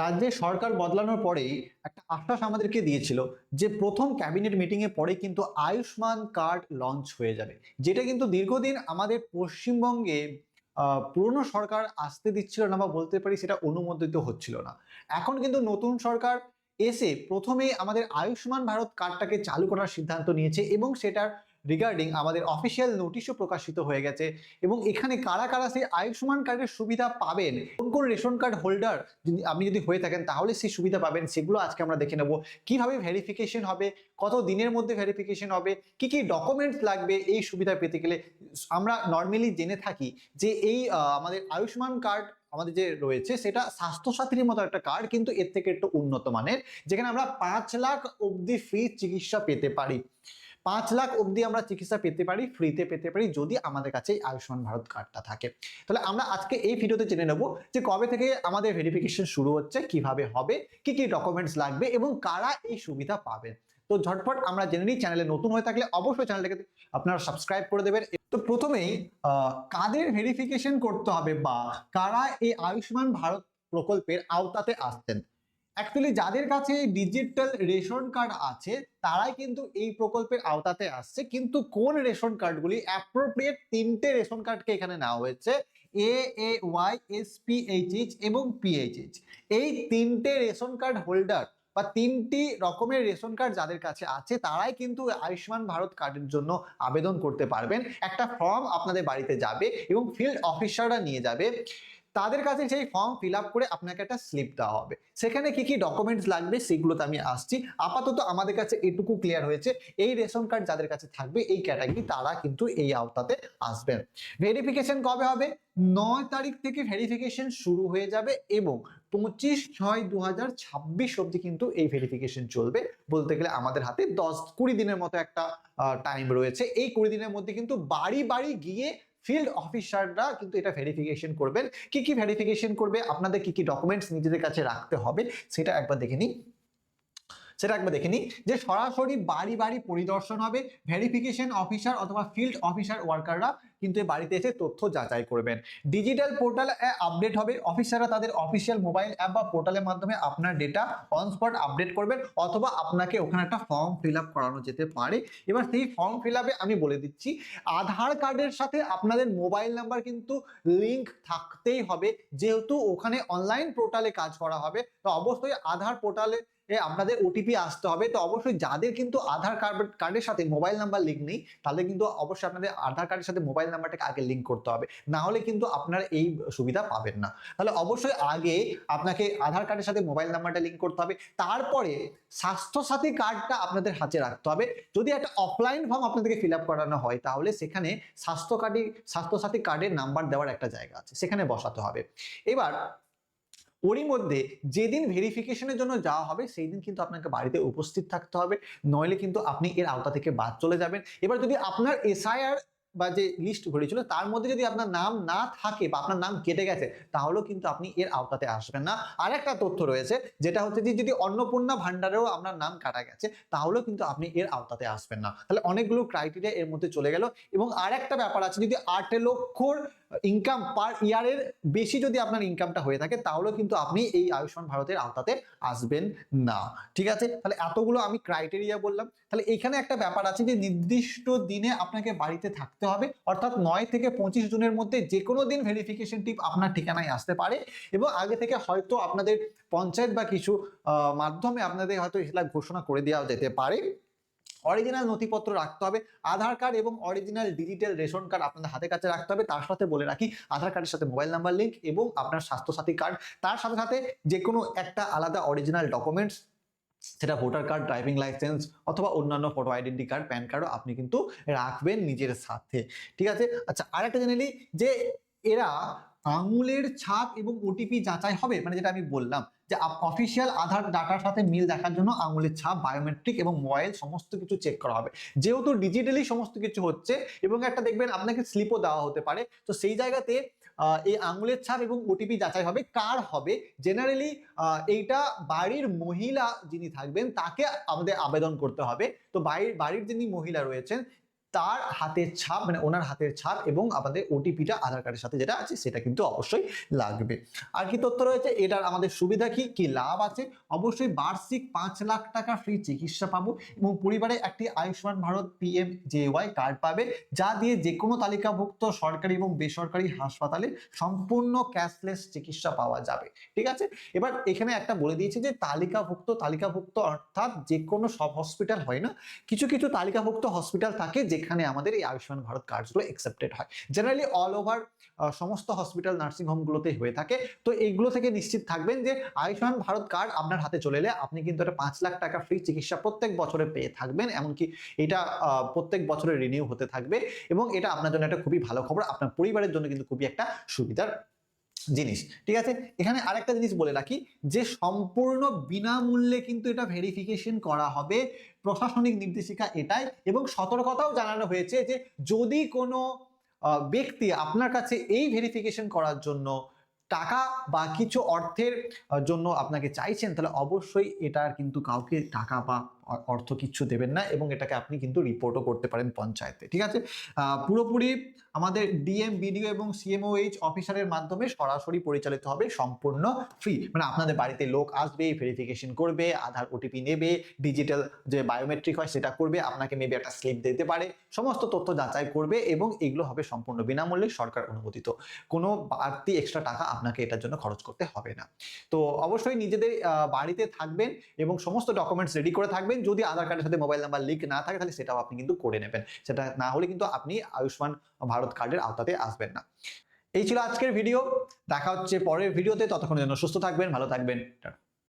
রাজ্যের সরকার বদলানোর পরেই একটা আশ্বাস আমাদেরকে দিয়েছিল যে প্রথম ক্যাবিনেট মিটিং এ পরে কিন্তু আয়ুষ্মান কার্ড লঞ্চ হয়ে যাবে, যেটা কিন্তু দীর্ঘদিন আমাদের পশ্চিমবঙ্গে পুরনো সরকার আসতে দিচ্ছিল না, বা বলতে পারি সেটা অনুমোদিত হচ্ছিল না। এখন কিন্তু নতুন সরকার এসে প্রথমেই আমাদের আয়ুষ্মান ভারত কার্ডটাকে চালু করার সিদ্ধান্ত নিয়েছে এবং সেটার রিগার্ডিং আমাদের অফিসিয়াল নোটিশও প্রকাশিত হয়ে গেছে। এবং এখানে কারা কারা সেই আয়ুষ্মান কার্ডের সুবিধা পাবেন, কোন কোন রেশন কার্ড হোল্ডার আপনি যদি হয়ে থাকেন তাহলে সেই সুবিধা পাবেন, সেগুলো আজকে আমরা দেখে নেব। কিভাবে ভেরিফিকেশন হবে, কত দিনের মধ্যে ভেরিফিকেশন হবে, কি কি ডকুমেন্টস লাগবে এই সুবিধা পেতে গেলে। আমরা নর্মালি জেনে থাকি যে এই আমাদের আয়ুষ্মান কার্ড আমাদের যে রয়েছে সেটা স্বাস্থ্যসাথীর মতো একটা কার্ড, কিন্তু এর থেকে একটু উন্নত মানের, যেখানে আমরা 5 লাখ অবধি ফ্রি চিকিৎসা পেতে পারি। 5 লাখ অবধি আমরা চিকিৎসা পেতে পারি, ফ্রিতে পেতে পারি, যদি আমাদের কাছে আয়ুষ্মান ভারত কার্ডটা থাকে। তাহলে আমরা আজকে এই ভিডিওতে জেনে নেব যে কবে থেকে আমাদের ভেরিফিকেশন শুরু হচ্ছে, কিভাবে হবে, কি কি ডকুমেন্টস লাগবে এবং কারা এই সুবিধা পাবেন। তো ঝটপট আমরা জেনে নিই। চ্যানেলে নতুন হয়ে থাকলে অবশ্যই চ্যানেলটাকে আপনারা সাবস্ক্রাইব করে দেবেন। তো প্রথমেই কাদের ভেরিফিকেশন করতে হবে বা কারা এই আয়ুষ্মান ভারত প্রকল্পের আওতাতে আসছেন। অ্যাকচুয়ালি যাদের কাছে ডিজিটাল রেশন কার্ড আছে তারাই কিন্তু এই প্রকল্পের আওতাতে আসছে, কিন্তু কোন রেশন কার্ডগুলি অ্যাপ্রোপ্রিয়েট, তিনটে রেশন কার্ডকে এখানে নেওয়া হয়েছে, AAY, SPHH এবং PHH। এই তিনটে রেশন কার্ড হোল্ডার বা তিনটি রকমের রেশন কার্ড যাদের কাছে আছে তারাই কিন্তু আয়ুষ্মান ভারত কার্ডের জন্য আবেদন করতে পারবেন। একটা ফর্ম আপনাদের বাড়িতে যাবে এবং ফিল্ড অফিসাররা নিয়ে যাবে, তাদের কাছে সেই ফর্ম ফিল আপ করে আপনাকে একটা স্লিপ দেওয়া হবে। সেখানে কি কি ডকুমেন্টস লাগবে সেগুলোতে আমি আসছি। আপাতত আমাদের কাছে এটুকু ক্লিয়ার হয়েছে, এই রেশন কার্ড যাদের কাছে থাকবে এই ক্যাটাগরি তারা কিন্তু এই আওতাতে আসবেন। ভেরিফিকেশন কবে হবে? 9 তারিখ থেকে ভেরিফিকেশন শুরু হয়ে যাবে এবং 25/6/2026 অবধি কিন্তু এই ভেরিফিকেশন চলবে। বলতে গেলে আমাদের হাতে 10-20 দিনের মতো একটা টাইম রয়েছে। এই 20 দিনের মধ্যে কিন্তু বাড়ি বাড়ি গিয়ে ফিল্ড অফিসাররা কিন্তু এটা ভেরিফিকেশন করবেন। কি কি ভেরিফিকেশন করবে, আপনাদের কি কি ডকুমেন্টস নিজেদের কাছে রাখতে হবে সেটা একবার দেখে নিই। যে সরাসরি বাড়ি বাড়ি পরিদর্শন হবে। ভেরিফিকেশন অফিসার অথবা ফিল্ড অফিসার ওয়ার্কাররা কিন্তু বাড়িতে এসে তথ্য যাচাই করবেন। ডিজিটাল পোর্টাল আপডেট হবে, অফিসাররা তাদের অফিসিয়াল মোবাইল অ্যাপ বা পোর্টালের মাধ্যমে আপনার ডেটা অন স্পট আপডেট করবেন, অথবা আপনাকে ওখানে একটা ফর্ম ফিল আপ করানো যেতে পারে। এবার সেই ফর্ম ফিল আপে আমি বলে দিচ্ছি, আধার কার্ডের সাথে আপনাদের মোবাইল নাম্বার কিন্তু লিঙ্ক থাকতেই হবে, যেহেতু ওখানে অনলাইন পোর্টালে কাজ করা হবে। তো অবশ্যই আধার পোর্টালে আপনাদের ওটিপি আসতে হবে। তো অবশ্যই যাদের কিন্তু আধার কার্ডের সাথে মোবাইল নাম্বার লিঙ্ক নেই তাহলে কিন্তু অবশ্যই আপনাদের আধার কার্ডের সাথে মোবাইল নাম্বারটাকে আগে লিঙ্ক করতে হবে, না হলে কিন্তু আপনারা এই সুবিধা পাবেন না। তাহলে অবশ্যই আগে আপনাকে আধার কার্ডের সাথে মোবাইল নাম্বারটা লিঙ্ক করতে হবে, তারপরে স্বাস্থ্যসাথী কার্ডটা আপনাদের হাতে রাখতে হবে। যদি একটা অফলাইন ফর্ম আপনাদেরকে ফিল আপ করানো হয় তাহলে সেখানে স্বাস্থ্যসাথী কার্ডের নাম্বার দেওয়ার একটা জায়গা আছে, সেখানে বসাতে হবে। এবার ওরই মধ্যে যেদিন ভেরিফিকেশনের জন্য যাওয়া হবে সেই দিন কিন্তু আপনাকে বাড়িতে উপস্থিত থাকতে হবে, নইলে কিন্তু আপনি এর আওতা থেকে বাদ চলে যাবেন। এবার যদি আপনার SIR বা যে লিস্ট ঘুরেছিল তার মধ্যে যদি আপনার নাম না থাকে বা আপনার নাম কেটে গেছে তাহলেও কিন্তু আপনি এর আওতাতে আসবেন না। আর একটা তথ্য রয়েছে যেটা হচ্ছে যে যদি অন্নপূর্ণা ভান্ডারেও আপনার নাম কাটা গেছে তাহলেও কিন্তু আপনি এর আওতাতে আসবেন না। তাহলে অনেকগুলো ক্রাইটেরিয়া এর মধ্যে চলে গেল। এবং আর একটা ব্যাপার আছে, যদি 8 লক্ষর ইনকাম পার ইয়ারের বেশি যদি আপনার ইনকামটা হয়ে থাকে তাহলে কিন্তু আপনি এই আয়ুষ্মান ভারতের আওতাতে আসবেন না। ঠিক আছে, তাহলে এতগুলো আমি ক্রাইটেরিয়া বললাম। তাহলে এখানে একটা ব্যাপার আছে যে নির্দিষ্ট দিনে আপনাকে বাড়িতে থাকতে হবে, অর্থাৎ 9 থেকে 25 জুনের মধ্যে যে কোনো দিন ভেরিফিকেশন টিপ আপনার ঠিকানায় আসতে পারে। এবং আগে থেকে হয়তো আপনাদের পঞ্চায়েত বা কিছু মাধ্যমে আপনাদের হয়তো সেটা ঘোষণা করে দেওয়া যেতে পারে। অরিজিনাল নথিপত্র রাখতে হবে, আধার কার্ড এবং অরিজিনাল ডিজিটাল রেশন কার্ড আপনাদের হাতে কাছে রাখতে হবে। তার সাথে বলে রাখি, আধার কার্ডের সাথে মোবাইল নাম্বার লিঙ্ক এবং আপনার স্বাস্থ্যসাথী কার্ড, তার সাথে সাথে যে কোনো একটা আলাদা অরিজিনাল ডকুমেন্টস, সেটা ভোটার কার্ড, ড্রাইভিং লাইসেন্স অথবা অন্যান্য ফটো আইডেন্টি কার্ড, প্যান কার্ডও আপনি কিন্তু রাখবেন নিজের সাথে। ঠিক আছে, আচ্ছা আরেকটা জেনে নিই যে এরা আঙুলের ছাপ এবং ওটিপি যাচাই হবে, মানে যেটা আমি বললাম যে অফিসিয়াল আধার ডাটার সাথে মিল দেখার জন্য আঙুলের ছাপ, বায়োমেট্রিক এবং মোবাইল সমস্ত কিছু চেক করা হবে। যেহেতু ডিজিটালি সমস্ত কিছু হচ্ছে এবং একটা দেখবেন আপনাকে স্লিপও দেওয়া হতে পারে, তো সেই জায়গাতে এই আঙুলের ছাপ এবং ওটিপি যাচাই হবে। কার হবে? জেনারেলি এইটা বাড়ির মহিলা যিনি থাকবেন তাকে আমাদের আবেদন করতে হবে। তো বাড়ির যিনি মহিলা রয়েছেন তার হাতের ছাপ, মানে ওনার হাতের ছাপ এবং আমাদের ওটিপিটা আধার কার্ডের সাথে যেটা আছে সেটা কিন্তু অবশ্যই লাগবে। আর কি তথ্য রয়েছে, এটার আমাদের সুবিধা কি কি লাভ আছে, অবশ্যই বার্ষিক 5 লাখ টাকা ফ্রি চিকিৎসা পাবো এবং পরিবারে একটি আয়ুষ্মান ভারত PMJY কার্ড পাবে, যা দিয়ে যে কোনো তালিকাভুক্ত সরকারি এবং বেসরকারি হাসপাতালে সম্পূর্ণ ক্যাশলেস চিকিৎসা পাওয়া যাবে। ঠিক আছে, এবার এখানে একটা বলে দিয়েছি যে তালিকাভুক্ত অর্থাৎ যে কোনো সব হসপিটাল হয় না, কিছু কিছু তালিকাভুক্ত হসপিটাল থাকে যেখানে আমাদের এই আয়ুষ্মান ভারত কার্ডগুলো অ্যাকসেপ্টেড হয়। জেনারেলি অল ওভার সমস্ত হসপিটাল নার্সিং হোমগুলোতে হয়ে থাকে। তো এইগুলো থেকে নিশ্চিত থাকবেন যে আয়ুষ্মান ভারত কার্ড আপনার হাতে চলে এলে আপনি কিন্তু একটা 5 লাখ টাকা ফ্রি চিকিৎসা প্রত্যেক বছরে পেয়ে থাকবেন, এমনকি এটা প্রত্যেক বছরে রিনিউ হতে থাকবে এবং এটা আপনার জন্য একটা খুবই ভালো খবর, আপনার পরিবারের জন্য কিন্তু খুবই একটা সুবিধার জিনিস। ঠিক আছে, এখানে আরেকটা জিনিস বলে রাখি যে সম্পূর্ণ বিনামূল্যে কিন্তু এটা ভেরিফিকেশন করা হবে, প্রশাসনিক নির্দেশিকা এটাই, এবং সতর্কতাও জানানো হয়েছে যে যদি কোনো ব্যক্তি আপনার কাছে এই ভেরিফিকেশন করার জন্য টাকা বা কিছু অর্থের জন্য আপনাকে চাইছেন, তাহলে অবশ্যই এটার কিন্তু কাউকে টাকা বা অর্থ কিচ্ছু দেবেন না এবং এটাকে আপনি কিন্তু রিপোর্টও করতে পারেন পঞ্চায়েতে। ঠিক আছে, পুরোপুরি আমাদের ডিএম, বিডিও এবং সিএমওএইচ অফিসারের মাধ্যমে সরাসরি পরিচালিত হবে, সম্পূর্ণ ফ্রি। মানে আপনাদের বাড়িতে লোক আসবে, ভেরিফিকেশন করবে, আধার ওটিপি নেবে, ডিজিটাল যে বায়োমেট্রিক হয় সেটা করবে, আপনাকে মেবি একটা স্লিপ দিতে পারে, সমস্ত তথ্য যাচাই করবে এবং এগুলো হবে সম্পূর্ণ বিনামূল্যে সরকার অনুমোদিত, কোনো বাড়তি এক্সট্রা টাকা আপনাকে এটার জন্য খরচ করতে হবে না। তো অবশ্যই নিজেদের বাড়িতে থাকবেন এবং সমস্ত ডকুমেন্টস রেডি করে থাকবেন, যদি আধার কার্ডের সাথে মোবাইল নাম্বার লিঙ্ক না থাকে তাহলে সেটাও আপনি কিন্তু করে নেবেন, সেটা না হলে কিন্তু আপনি আয়ুষ্মান ভারত কার্ডের আওতাতে আসবেন না। এই ছিল আজকের ভিডিও, দেখা হচ্ছে পরের ভিডিওতে, ততক্ষণের জন্য সুস্থ থাকবেন, ভালো থাকবেন।